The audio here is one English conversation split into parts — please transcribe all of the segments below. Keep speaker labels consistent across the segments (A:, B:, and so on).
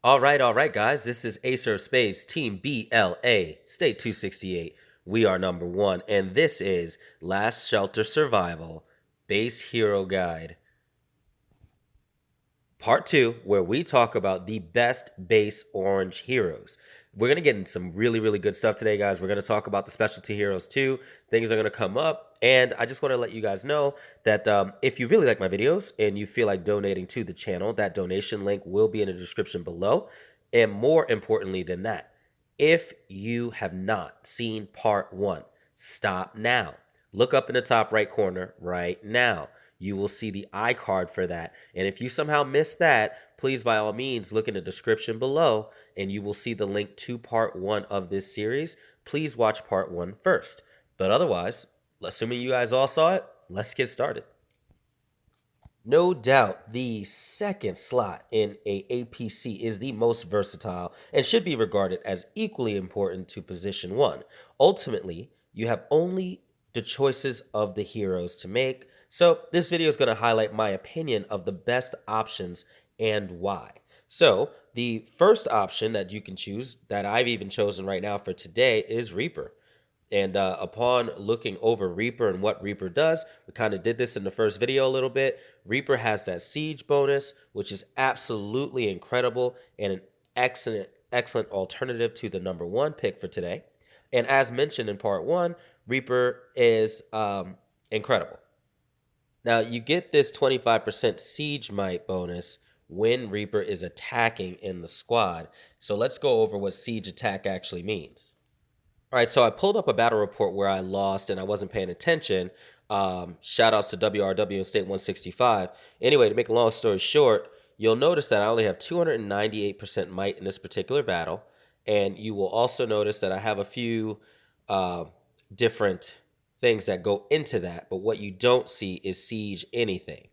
A: All right, guys. This is Acer Space Team BLA, State 268. We are number one, and this is Last Shelter Survival Base Hero Guide, Part 2, where we talk about the best base orange heroes. We're going to get into some really good stuff today, guys. We're going to talk about the specialty heroes too. Things are going to come up. And I just want to let you guys know that if you really like my videos and you feel like donating to the channel, that donation link will be in the description below. And more importantly than that, if you have not seen part 1, stop now. Look up in the top right corner right now. You will see the iCard for that. And if you somehow missed that, please by all means look in the description below and you will see the link to part 1 of this series. Please watch part 1 first. But otherwise, assuming you guys all saw it, let's get started. No doubt, the second slot in a APC is the most versatile and should be regarded as equally important to position 1. Ultimately, you have only the choices of the heroes to make, so this video is going to highlight my opinion of the best options and why. So, the first option that you can choose, that I've even chosen right now for today, is Reaper. And upon looking over Reaper and what Reaper does, we kind of did this in the first video a little bit. Reaper has that siege bonus, which is absolutely incredible and an excellent alternative to the number 1 pick for today. And as mentioned in part 1, Reaper is incredible. Now, you get this 25% siege might bonus when Reaper is attacking in the squad. So let's go over what siege attack actually means. All right, so I pulled up a battle report where I lost and I wasn't paying attention. Shout outs to WRW and State 165. Anyway, to make a long story short, you'll notice that I only have 298% might in this particular battle. And you will also notice that I have a few different things that go into that. But what you don't see is siege anything.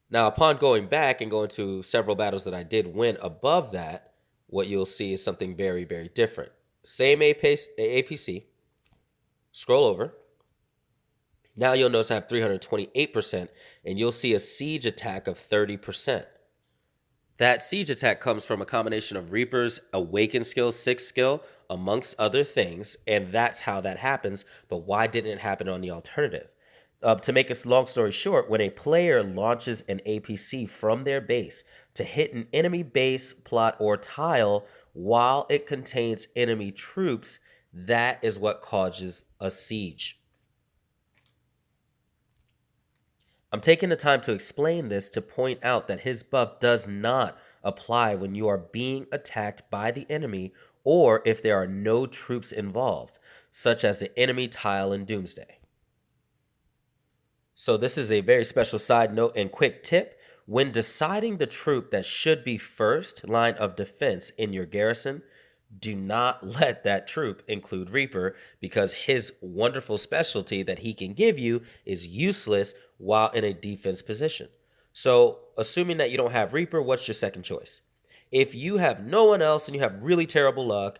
A: Now, upon going back and going to several battles that I did win above that, what you'll see is something very different. Same APC, scroll over. Now you'll notice I have 328%, and you'll see a siege attack of 30%. That siege attack comes from a combination of Reaper's Awaken skill, 6 skill, amongst other things, and that's how that happens. But why didn't it happen on the alternative? To make a long story short, when a player launches an APC from their base to hit an enemy base, plot, or tile while it contains enemy troops, that is what causes a siege. I'm taking the time to explain this to point out that his buff does not apply when you are being attacked by the enemy or if there are no troops involved, such as the enemy tile in Doomsday. So this is a very special side note and quick tip. When deciding the troop that should be first line of defense in your garrison, do not let that troop include Reaper because his wonderful specialty that he can give you is useless while in a defense position. So assuming that you don't have Reaper, what's your second choice? If you have no one else and you have really terrible luck,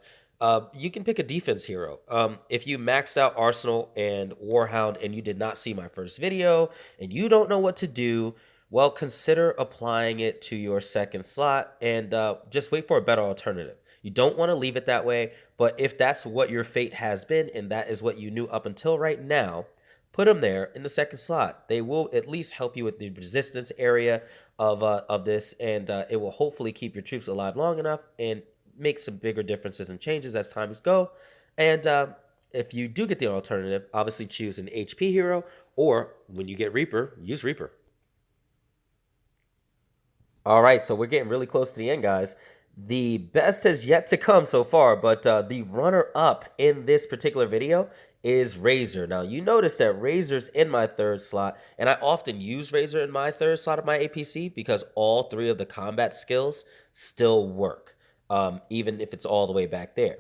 A: you can pick a defense hero. If you maxed out Arsenal and Warhound and you did not see my first video and you don't know what to do, well, consider applying it to your second slot and just wait for a better alternative. You don't want to leave it that way, but if that's what your fate has been and that is what you knew up until right now, put them there in the second slot. They will at least help you with the resistance area of this, and it will hopefully keep your troops alive long enough and make some bigger differences and changes as times go. And if you do get the alternative, obviously choose an HP hero, or when you get Reaper, use Reaper. All right, so we're getting really close to the end, guys. The best has yet to come so far, but the runner-up in this particular video is Razor. Now, you notice that Razor's in my third slot, and I often use Razor in my third slot of my APC because all 3 of the combat skills still work, even if it's all the way back there.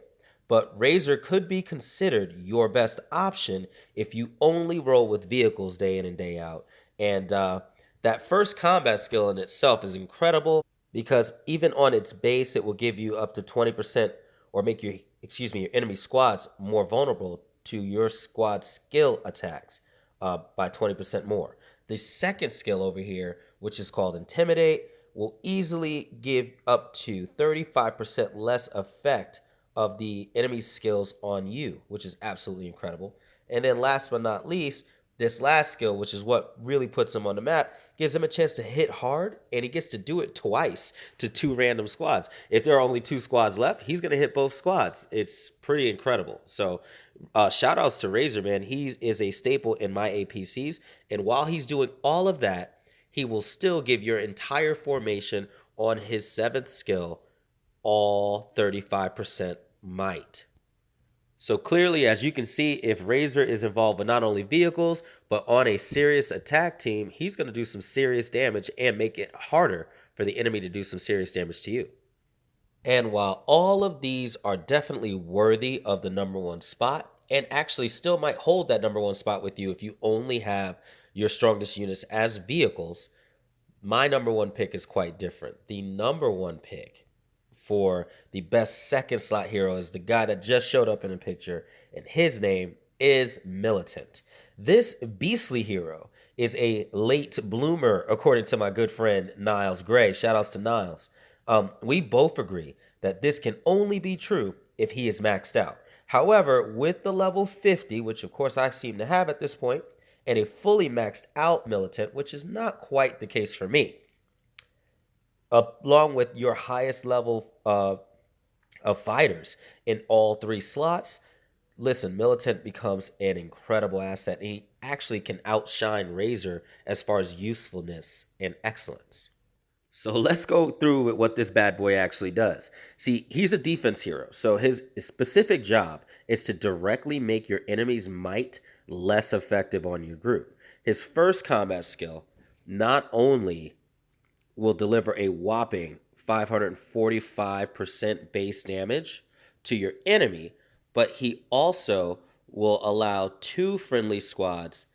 A: But Razor could be considered your best option if you only roll with vehicles day in and day out. And that first combat skill in itself is incredible because even on its base, it will give you up to 20% or make your enemy squads more vulnerable to your squad skill attacks by 20% more. The second skill over here, which is called Intimidate, will easily give up to 35% less effect of the enemy's skills on you, which is absolutely incredible. And then last but not least, this last skill, which is what really puts him on the map, gives him a chance to hit hard, and he gets to do it twice to two random squads. If there are only two squads left, he's going to hit both squads. It's pretty incredible. So shout outs to Razor, man. He is a staple in my APCs. And while he's doing all of that, he will still give your entire formation on his 7th skill all 35% might. So clearly, as you can see, if Razor is involved with not only vehicles, but on a serious attack team, he's going to do some serious damage and make it harder for the enemy to do some serious damage to you. And while all of these are definitely worthy of the #1 spot, and actually still might hold that #1 spot with you if you only have your strongest units as vehicles, my #1 pick is quite different. The #1 pick for the best second slot hero is the guy that just showed up in the picture, and his name is Militant. This beastly hero is a late bloomer, according to my good friend Niles Gray. Shout outs to Niles. We both agree that this can only be true if he is maxed out. However, with the level 50, which of course I seem to have at this point, and a fully maxed out Militant, which is not quite the case for me, along with your highest level of fighters in all 3 slots, listen, Militant becomes an incredible asset, and he actually can outshine Razor as far as usefulness and excellence. So let's go through what this bad boy actually does. See, he's a defense hero, so his specific job is to directly make your enemy's might less effective on your group. His first combat skill not only will deliver a whopping 545% base damage to your enemy, but he also will allow 2 friendly squads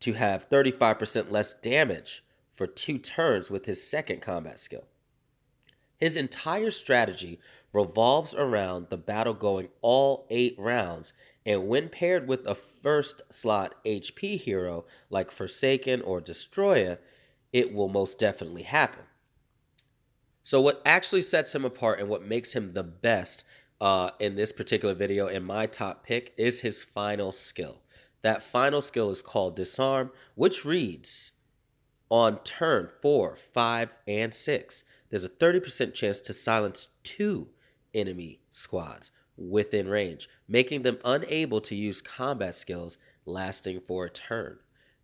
A: to have 35% less damage for 2 turns with his second combat skill. His entire strategy revolves around the battle going all 8 rounds, and when paired with a first slot HP hero like Forsaken or Destroyer, it will most definitely happen. So what actually sets him apart and what makes him the best in this particular video and my top pick is his final skill. That final skill is called Disarm, which reads, on turn 4, 5, and 6, there's a 30% chance to silence 2 enemy squads within range, making them unable to use combat skills lasting for a turn.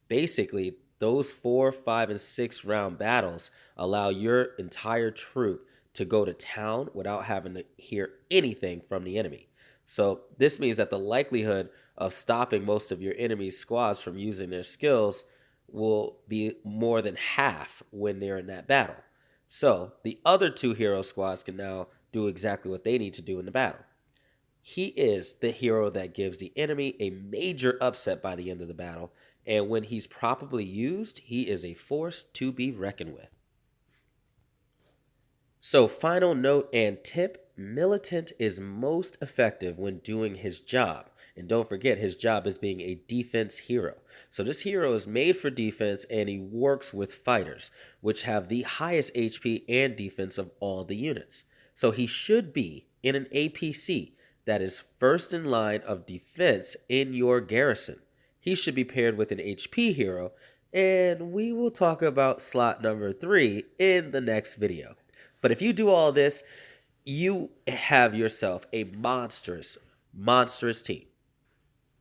A: Basically, those 4, 5, and 6 round battles allow your entire troop to go to town without having to hear anything from the enemy. So this means that the likelihood of stopping most of your enemy's squads from using their skills will be more than half when they're in that battle. So the other 2 hero squads can now do exactly what they need to do in the battle. He is the hero that gives the enemy a major upset by the end of the battle, and when he's properly used, he is a force to be reckoned with. So final note and tip, Militant is most effective when doing his job. And don't forget, his job is being a defense hero. So this hero is made for defense, and he works with fighters, which have the highest HP and defense of all the units. So he should be in an APC that is first in line of defense in your garrison. He should be paired with an HP hero, and we will talk about slot number 3 in the next video. But if you do all this, you have yourself a monstrous, monstrous team.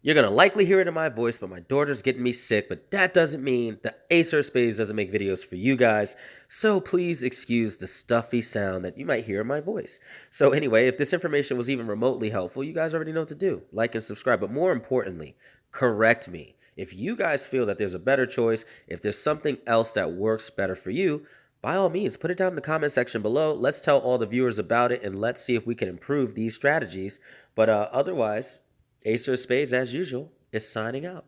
A: You're going to likely hear it in my voice, but my daughter's getting me sick, but that doesn't mean that Acer of Spades doesn't make videos for you guys, so please excuse the stuffy sound that you might hear in my voice. So anyway, if this information was even remotely helpful, you guys already know what to do. Like and subscribe, but more importantly, correct me. If you guys feel that there's a better choice, if there's something else that works better for you, by all means, put it down in the comment section below. Let's tell all the viewers about it, and let's see if we can improve these strategies. But otherwise, Acer of Spades, as usual, is signing out.